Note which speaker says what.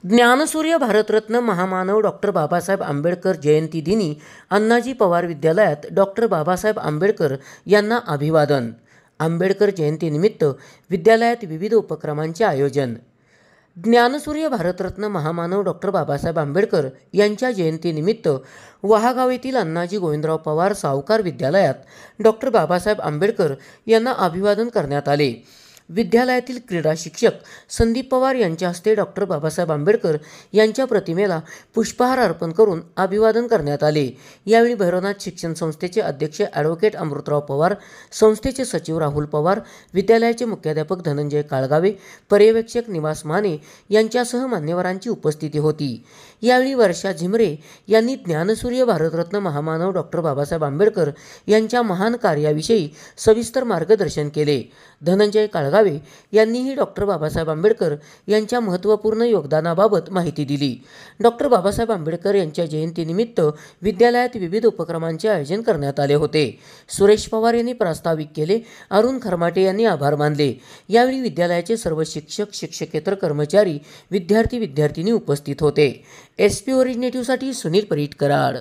Speaker 1: ज्ञानसूर्य भारतरत्न महामानव डॉक्टर बाबासाहेब आंबेडकर जयंती दिनी अण्णाजी पवार विद्यालयात डॉक्टर बाबासाहेब आंबेडकर यांना अभिवादन। आंबेडकर जयंतीनिमित्त विद्यालयात विविध उपक्रमांचे आयोजन। ज्ञानसूर्य भारतरत्न महामानव डॉक्टर बाबासाहेब आंबेडकर यांच्या जयंतीनिमित्त वहागाव येथील अण्णाजी गोविंदराव पवार सावकार विद्यालयात डॉक्टर बाबासाहेब आंबेडकर यांना अभिवादन करण्यात आले। विद्यालयातील क्रीडा शिक्षक संदीप पवार यांच्या हस्ते डॉक्टर बाबासाहेब आंबेडकर यांच्या प्रतिमेला पुष्पहार अर्पण करून अभिवादन करण्यात आले। यावेळी भैरवनाथ शिक्षण संस्थेचे अध्यक्ष ॲडव्होकेट अमृतराव पवार, संस्थेचे सचिव राहुल पवार, विद्यालयाचे मुख्याध्यापक धनंजय काळगावे, पर्यवेक्षक निवास माने यांच्यासह मान्यवरांची उपस्थिती होती। यावेळी वर्षा झिमरे यांनी ज्ञानसूर्य भारतरत्न महामानव डॉक्टर बाबासाहेब आंबेडकर यांच्या महान कार्याविषयी सविस्तर मार्गदर्शन केले। धनंजय काळगावे यांनीही डॉक्टर बाबासाहेब आंबेडकर यांच्या महत्त्वपूर्ण योगदानाबाबत माहिती दिली। डॉक्टर बाबासाहेब आंबेडकर यांच्या जयंतीनिमित्त विद्यालयात विविध उपक्रमांचे आयोजन करण्यात आले होते। सुरेश पवार यांनी प्रास्ताविक केले। अरुण खरमाटे यांनी आभार मानले। यावेळी विद्यालयाचे सर्व शिक्षक, शिक्षकेतर कर्मचारी, विद्यार्थी विद्यार्थिनी उपस्थित होते। SP ओरिजिनेटिव्हसाठी सुनील परीट कराड।